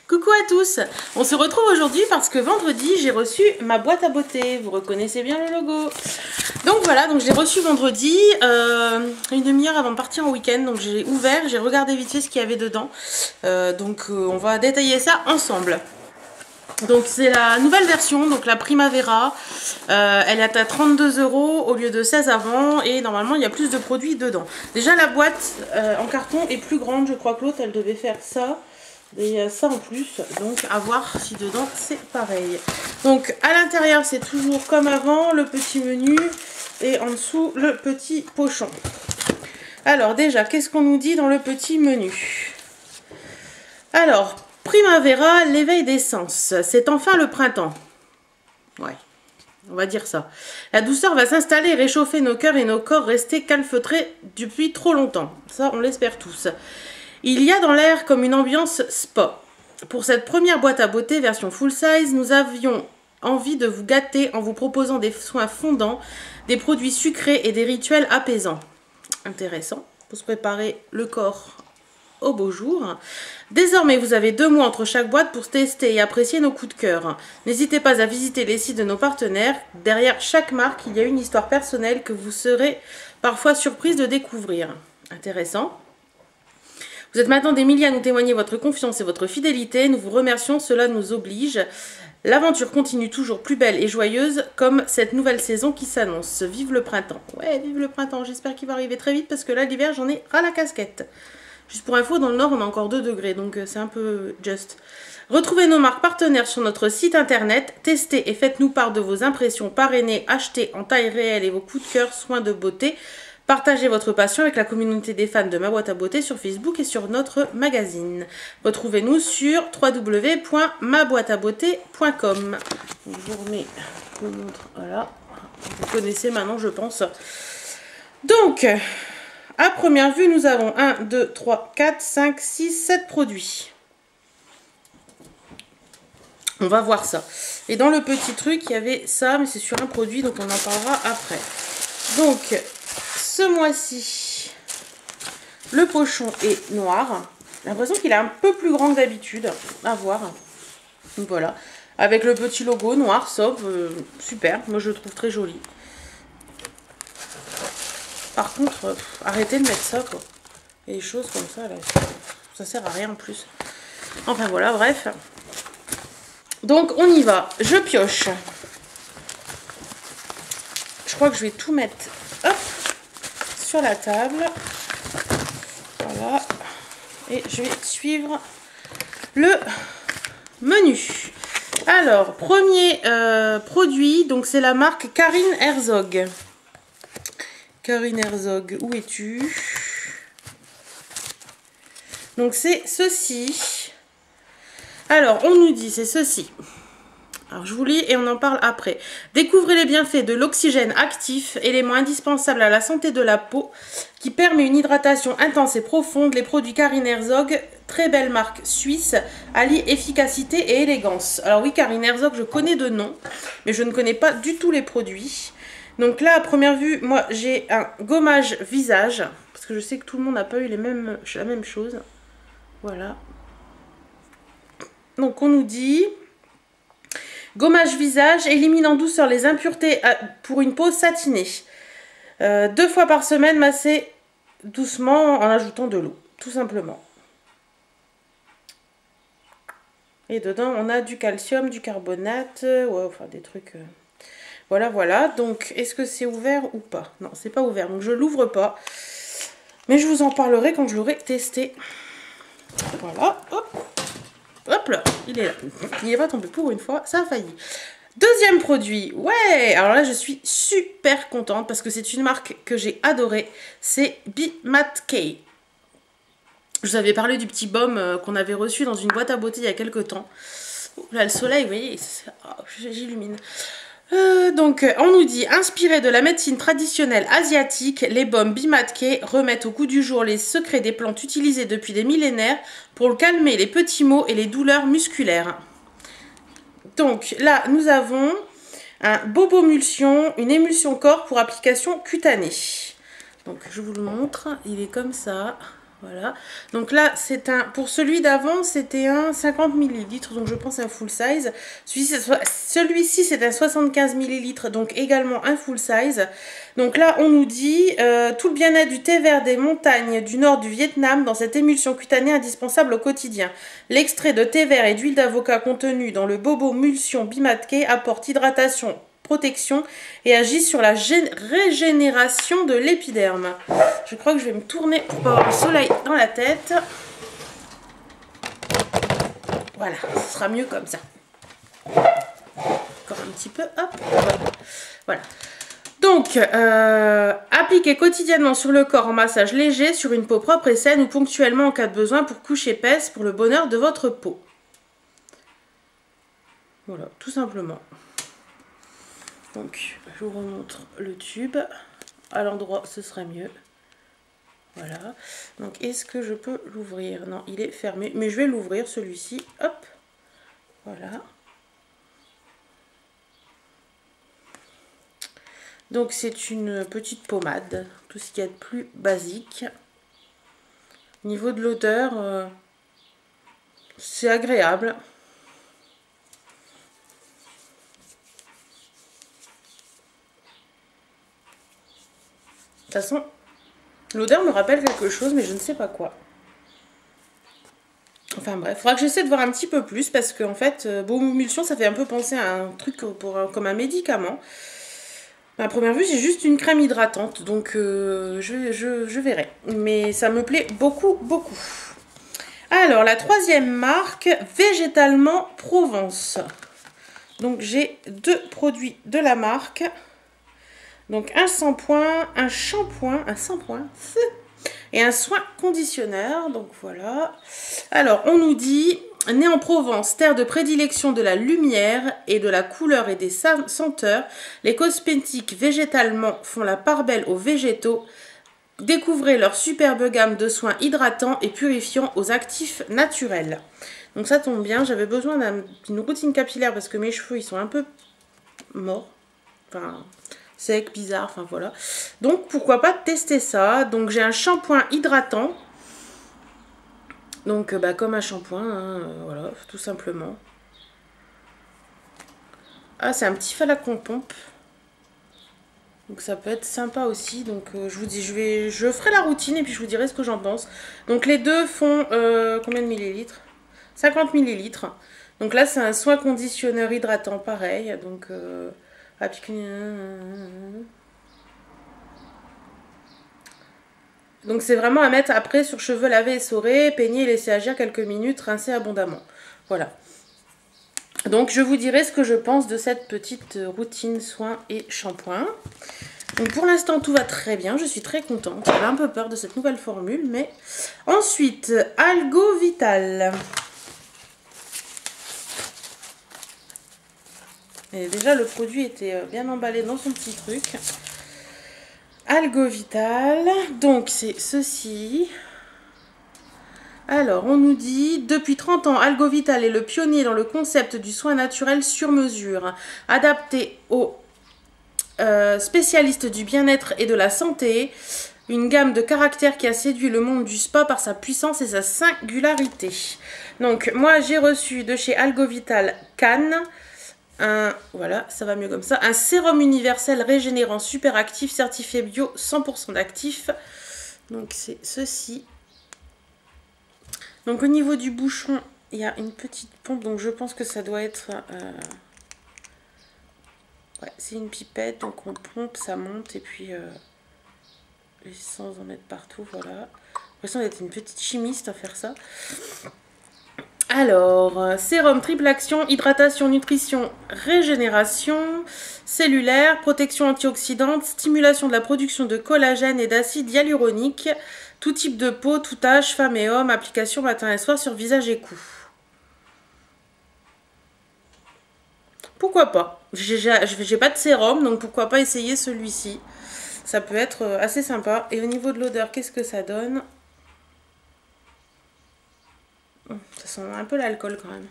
Coucou à tous. On se retrouve aujourd'hui parce que vendredi j'ai reçu ma boîte à beauté. Vous reconnaissez bien le logo. Donc voilà, donc je l'ai reçu vendredi, une demi-heure avant de partir en week-end. Donc j'ai ouvert, j'ai regardé vite fait ce qu'il y avait dedans. On va détailler ça ensemble. Donc c'est la nouvelle version, donc la Primavera. Elle est à 32 € au lieu de 16 avant. Et normalement il y a plus de produits dedans. Déjà la boîte en carton est plus grande. Je crois que l'autre elle devait faire ça. Et ça en plus, donc à voir si dedans c'est pareil. Donc à l'intérieur c'est toujours comme avant, le petit menu et en dessous le petit pochon. Alors déjà, qu'est-ce qu'on nous dit dans le petit menu? Alors, Primavera, l'éveil des sens, c'est enfin le printemps. Ouais, on va dire ça. La douceur va s'installer et réchauffer nos cœurs et nos corps restés calfeutrés depuis trop longtemps. Ça, on l'espère tous. Il y a dans l'air comme une ambiance spa. Pour cette première boîte à beauté version full size, nous avions envie de vous gâter en vous proposant des soins fondants, des produits sucrés et des rituels apaisants. Intéressant, pour se préparer le corps au beau jour. Désormais, vous avez 2 mois entre chaque boîte pour tester et apprécier nos coups de cœur. N'hésitez pas à visiter les sites de nos partenaires. Derrière chaque marque, il y a une histoire personnelle que vous serez parfois surprise de découvrir. Intéressant. Vous êtes maintenant des milliers à nous témoigner votre confiance et votre fidélité. Nous vous remercions, cela nous oblige. L'aventure continue toujours plus belle et joyeuse comme cette nouvelle saison qui s'annonce. Vive le printemps. Ouais, vive le printemps. J'espère qu'il va arriver très vite parce que là, l'hiver, j'en ai ras la casquette. Juste pour info, dans le nord, on a encore 2 degrés, donc c'est un peu just. Retrouvez nos marques partenaires sur notre site internet. Testez et faites-nous part de vos impressions parrainées, achetées en taille réelle et vos coups de cœur, soins de beauté. Partagez votre passion avec la communauté des fans de Ma Boîte à Beauté sur Facebook et sur notre magazine. Retrouvez-nous sur www.maboîteabeauté.com. Je vous remets, je vous montre, voilà. Vous connaissez maintenant, je pense. Donc, à première vue, nous avons 1, 2, 3, 4, 5, 6, 7 produits. On va voir ça. Et dans le petit truc, il y avait ça, mais c'est sur un produit, donc on en parlera après. Donc, ce mois-ci, le pochon est noir. J'ai l'impression qu'il est un peu plus grand que d'habitude. À voir. Donc voilà. Avec le petit logo noir, sobre. Super. Moi, je le trouve très joli. Par contre, arrêtez de mettre ça, quoi. Et des choses comme ça, là. Ça sert à rien en plus. Enfin, voilà, bref. Donc, on y va. Je pioche. Je crois que je vais tout mettre... Hop, sur la table, voilà, et je vais suivre le menu. Alors, premier produit, donc c'est la marque Karine Herzog. Karine Herzog, où es-tu? Donc c'est ceci. Alors, on nous dit, c'est ceci. Alors, je vous lis et on en parle après. Découvrez les bienfaits de l'oxygène actif, élément indispensable à la santé de la peau, qui permet une hydratation intense et profonde. Les produits Karine Herzog, très belle marque suisse, allient efficacité et élégance. Alors oui, Karine Herzog, je connais de nom, mais je ne connais pas du tout les produits. Donc là, à première vue, moi, j'ai un gommage visage, parce que je sais que tout le monde n'a pas eu la même chose. Voilà. Donc, on nous dit... Gommage visage, élimine en douceur les impuretés pour une peau satinée. 2 fois par semaine, massez doucement en ajoutant de l'eau, tout simplement. Et dedans, on a du calcium, du carbonate, ouais, enfin des trucs... Voilà, voilà. Donc, est-ce que c'est ouvert ou pas? Non, c'est pas ouvert, donc je l'ouvre pas. Mais je vous en parlerai quand je l'aurai testé. Voilà, hop. Hop là, il est là. Il n'est pas tombé pour une fois, ça a failli. Deuxième produit, ouais. Alors là, je suis super contente parce que c'est une marque que j'ai adorée. C'est Be Matte K. Je vous avais parlé du petit baume qu'on avait reçu dans une boîte à beauté il y a quelques temps. Là, le soleil, vous voyez, oh, j'illumine. Donc, on nous dit, inspiré de la médecine traditionnelle asiatique, les baumes Be Matte K remettent au goût du jour les secrets des plantes utilisées depuis des millénaires pour calmer les petits maux et les douleurs musculaires. Donc, là, nous avons un bobo-emulsion, une émulsion corps pour application cutanée. Donc, je vous le montre, il est comme ça. Voilà. Donc là, c'est un... Pour celui d'avant, c'était un 50 ml. Donc je pense un full size. Celui-ci, c'est un 75 ml. Donc également un full size. Donc là, on nous dit tout le bien-être du thé vert des montagnes du nord du Vietnam dans cette émulsion cutanée indispensable au quotidien. L'extrait de thé vert et d'huile d'avocat contenu dans le bobo mulsion bimatke apporte hydratation, protection et agit sur la régénération de l'épiderme. Je crois que je vais me tourner pour pas avoir le soleil dans la tête. Voilà, ce sera mieux comme ça. Encore un petit peu, hop. Voilà. Donc, appliquez quotidiennement sur le corps en massage léger, sur une peau propre et saine ou ponctuellement en cas de besoin pour couche épaisse pour le bonheur de votre peau. Voilà, tout simplement. Donc, je vous remontre le tube. À l'endroit, ce serait mieux. Voilà. Donc, est-ce que je peux l'ouvrir? Non, il est fermé. Mais je vais l'ouvrir, celui-ci. Hop. Voilà. Donc, c'est une petite pommade. Tout ce qu'il y a de plus basique. Au niveau de l'odeur, c'est agréable. De toute façon, l'odeur me rappelle quelque chose, mais je ne sais pas quoi. Enfin bref, il faudra que j'essaie de voir un petit peu plus, parce qu'en fait, Bobo-Mulsion, ça fait un peu penser à un truc comme un médicament. À première vue, c'est juste une crème hydratante, donc je verrai. Mais ça me plaît beaucoup, beaucoup. Alors, la troisième marque, Végétalement Provence. Donc, j'ai deux produits de la marque. Donc un shampoing et un soin conditionneur. Donc voilà. Alors on nous dit, né en Provence, terre de prédilection de la lumière et de la couleur et des senteurs, les cosmétiques végétalement font la part belle aux végétaux. Découvrez leur superbe gamme de soins hydratants et purifiants aux actifs naturels. Donc ça tombe bien, j'avais besoin d'une routine capillaire parce que mes cheveux ils sont un peu morts. Enfin... sec, bizarre, enfin voilà. Donc pourquoi pas tester ça. Donc j'ai un shampoing hydratant. Donc comme un shampoing, hein, voilà, tout simplement. Ah, c'est un petit flacon pompe. Donc ça peut être sympa aussi. Donc je vous dis, je ferai la routine et puis je vous dirai ce que j'en pense. Donc les deux font combien de millilitres? 50 millilitres. Donc là c'est un soin conditionneur hydratant pareil. Donc donc c'est vraiment à mettre après sur cheveux lavés et essorés, peigner et laisser agir quelques minutes, rincer abondamment. Voilà. Donc je vous dirai ce que je pense de cette petite routine soins et shampoing. Donc pour l'instant tout va très bien, je suis très contente. J'avais un peu peur de cette nouvelle formule, mais... Ensuite, Algo Vital. Et déjà le produit était bien emballé dans son petit truc. Algo Vital, donc c'est ceci. Alors on nous dit, depuis 30 ans, Algo Vital est le pionnier dans le concept du soin naturel sur mesure, adapté aux spécialistes du bien-être et de la santé. Une gamme de caractères qui a séduit le monde du spa par sa puissance et sa singularité. Donc moi j'ai reçu de chez Algo Vital Cannes. Voilà, ça va mieux comme ça. Un sérum universel régénérant super actif, certifié bio, 100% d'actifs. Donc c'est ceci. Donc au niveau du bouchon, il y a une petite pompe. Donc je pense que ça doit être... ouais, c'est une pipette. Donc on pompe, ça monte. Et puis sans en mettre partout, voilà. J'ai l'impression d'être une petite chimiste à faire ça. Alors, sérum triple action, hydratation, nutrition, régénération cellulaire, protection antioxydante, stimulation de la production de collagène et d'acide hyaluronique, tout type de peau, tout âge, femme et homme, application matin et soir sur visage et cou. Pourquoi pas? J'ai pas de sérum, donc pourquoi pas essayer celui-ci. Ça peut être assez sympa. Et au niveau de l'odeur, qu'est-ce que ça donne? Ça sent un peu l'alcool quand même.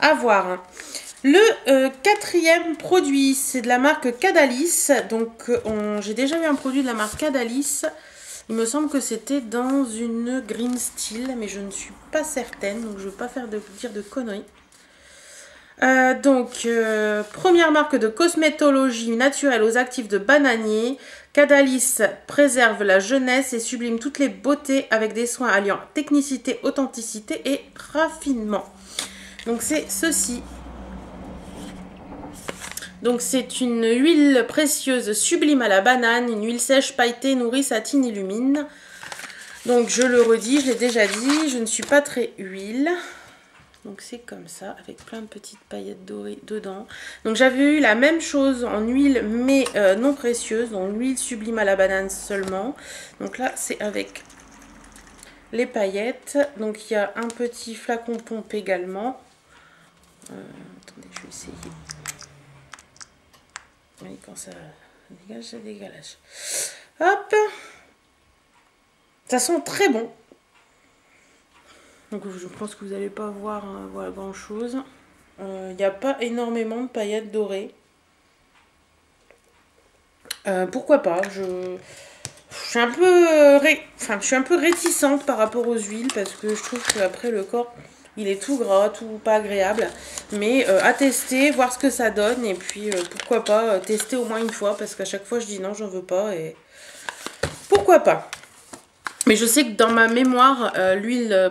À voir. Le quatrième produit, c'est de la marque Cadalis. Donc j'ai déjà eu un produit de la marque Cadalis. Il me semble que c'était dans une green steel, mais je ne suis pas certaine, donc je ne veux pas dire de conneries. Première marque de cosmétologie naturelle aux actifs de bananier. Cadalis préserve la jeunesse et sublime toutes les beautés avec des soins alliant technicité, authenticité et raffinement. Donc c'est ceci. Donc c'est une huile précieuse sublime à la banane, une huile sèche, pailletée, nourrie, satine, illumine. Donc je le redis, je l'ai déjà dit, je ne suis pas très huile. Donc c'est comme ça, avec plein de petites paillettes dorées dedans. Donc j'avais eu la même chose en huile, mais non précieuse, donc l'huile sublime à la banane seulement. Donc là c'est avec les paillettes. Donc il y a un petit flacon pompe également. Attendez, je vais essayer. Oui, quand ça dégage, ça dégage. Hop. Ça sent très bon. Donc je pense que vous n'allez pas voir voilà, grand chose. Il n'y a pas énormément de paillettes dorées. Pourquoi pas, je suis un peu je suis un peu réticente par rapport aux huiles parce que je trouve qu'après le corps il est tout gras, tout pas agréable. Mais à tester, voir ce que ça donne et puis pourquoi pas tester au moins une fois parce qu'à chaque fois je dis non, j'en veux pas et pourquoi pas. Mais je sais que dans ma mémoire, l'huile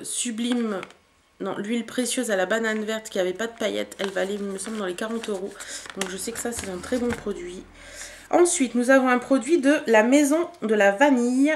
sublime, non, l'huile précieuse à la banane verte qui n'avait pas de paillettes, elle valait, il me semble, dans les 40 €. Donc je sais que ça, c'est un très bon produit. Ensuite, nous avons un produit de la maison de la vanille.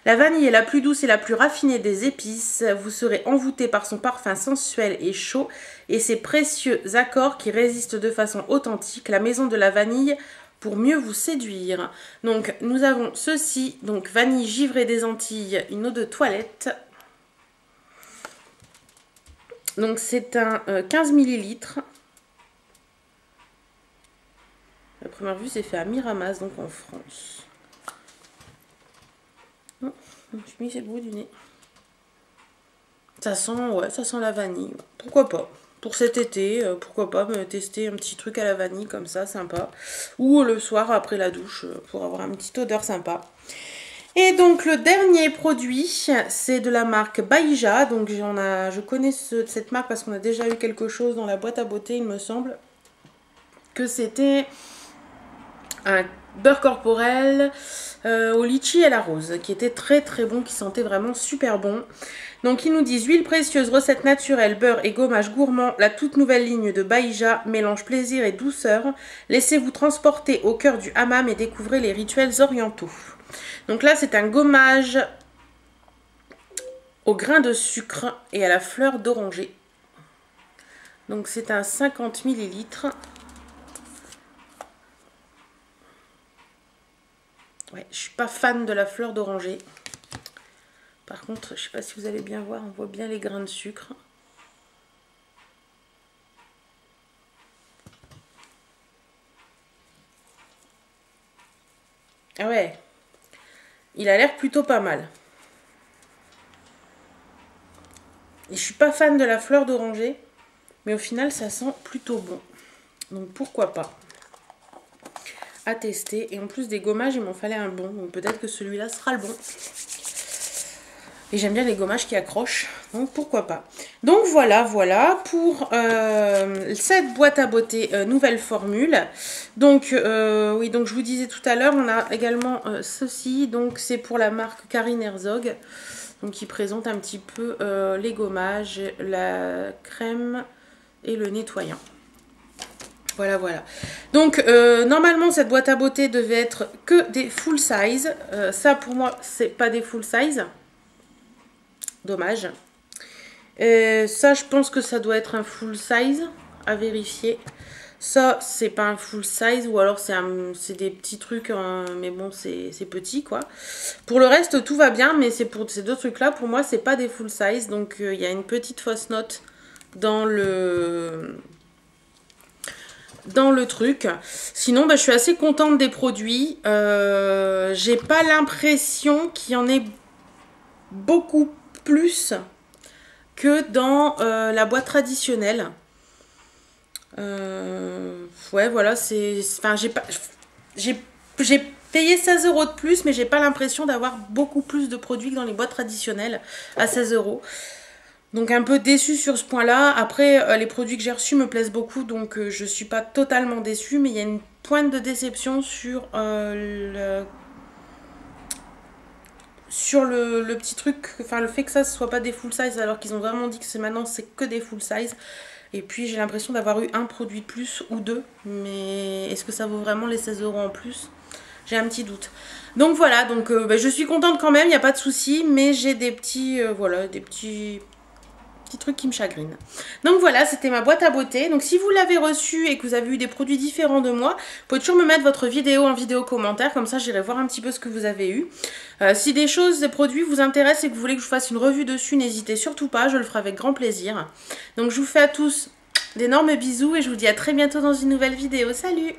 La vanille est la plus douce et la plus raffinée des épices. Vous serez envoûté par son parfum sensuel et chaud et ses précieux accords qui résistent de façon authentique. La maison de la vanille pour mieux vous séduire. Donc nous avons ceci, donc vanille givrée des Antilles, une eau de toilette. Donc c'est un 15 ml. La première vue c'est fait à Miramas, donc en France. Oh, je suis mis le bout du nez. Ça sent, ouais, ça sent la vanille. Pourquoi pas? Pour cet été, pourquoi pas me tester un petit truc à la vanille comme ça, sympa. Ou le soir après la douche, pour avoir une petite odeur sympa. Et donc le dernier produit, c'est de la marque Baïja. Donc je connais cette marque parce qu'on a déjà eu quelque chose dans la boîte à beauté, il me semble. Que c'était un beurre corporel au litchi et à la rose, qui était très très bon, qui sentait vraiment super bon. Donc ils nous disent huile précieuse, recette naturelle, beurre et gommage gourmand, la toute nouvelle ligne de Baïja, mélange plaisir et douceur. Laissez-vous transporter au cœur du hammam et découvrez les rituels orientaux. Donc là c'est un gommage au grain de sucre et à la fleur d'oranger. Donc c'est un 50 ml. Ouais, je suis pas fan de la fleur d'oranger. Par contre, je sais pas si vous allez bien voir, on voit bien les grains de sucre. Ah ouais, il a l'air plutôt pas mal. Et je suis pas fan de la fleur d'oranger, mais au final ça sent plutôt bon. Donc pourquoi pas. À tester. Et en plus des gommages, il m'en fallait un bon. Donc peut-être que celui-là sera le bon. Et j'aime bien les gommages qui accrochent, donc pourquoi pas. Donc voilà pour cette boîte à beauté nouvelle formule. Donc oui, donc je vous disais tout à l'heure, on a également ceci. Donc c'est pour la marque Karine Herzog, donc qui présente un petit peu les gommages, la crème et le nettoyant. Voilà. Donc normalement cette boîte à beauté devait être que des full size. Ça pour moi c'est pas des full size. Dommage. Ça, je pense que ça doit être un full size à vérifier. Ça, c'est pas un full size ou alors c'est des petits trucs, mais bon, c'est petit quoi. Pour le reste, tout va bien, mais c'est pour ces deux trucs-là, pour moi, c'est pas des full size. Donc, il y a une petite fausse note dans le truc. Sinon, bah, je suis assez contente des produits. J'ai pas l'impression qu'il y en ait beaucoup plus que dans la boîte traditionnelle. Ouais, voilà, c'est... Enfin, j'ai payé 16 € de plus, mais j'ai pas l'impression d'avoir beaucoup plus de produits que dans les boîtes traditionnelles à 16 €. Donc un peu déçue sur ce point-là. Après, les produits que j'ai reçus me plaisent beaucoup, donc je suis pas totalement déçue, mais il y a une pointe de déception sur le petit truc, enfin le fait que ça ne soit pas des full size, alors qu'ils ont vraiment dit que maintenant c'est que des full size. Et puis j'ai l'impression d'avoir eu un produit de plus ou deux, mais est-ce que ça vaut vraiment les 16 € en plus? J'ai un petit doute. Donc voilà, donc je suis contente quand même, il n'y a pas de souci, mais j'ai des petits, voilà, des petits trucs qui me chagrinent. Donc voilà, c'était ma boîte à beauté. Donc si vous l'avez reçue et que vous avez eu des produits différents de moi, vous pouvez toujours me mettre votre vidéo en vidéo commentaire, comme ça j'irai voir un petit peu ce que vous avez eu. Si des produits vous intéressent et que vous voulez que je vous fasse une revue dessus, n'hésitez surtout pas, je le ferai avec grand plaisir. Donc je vous fais à tous d'énormes bisous et je vous dis à très bientôt dans une nouvelle vidéo. Salut!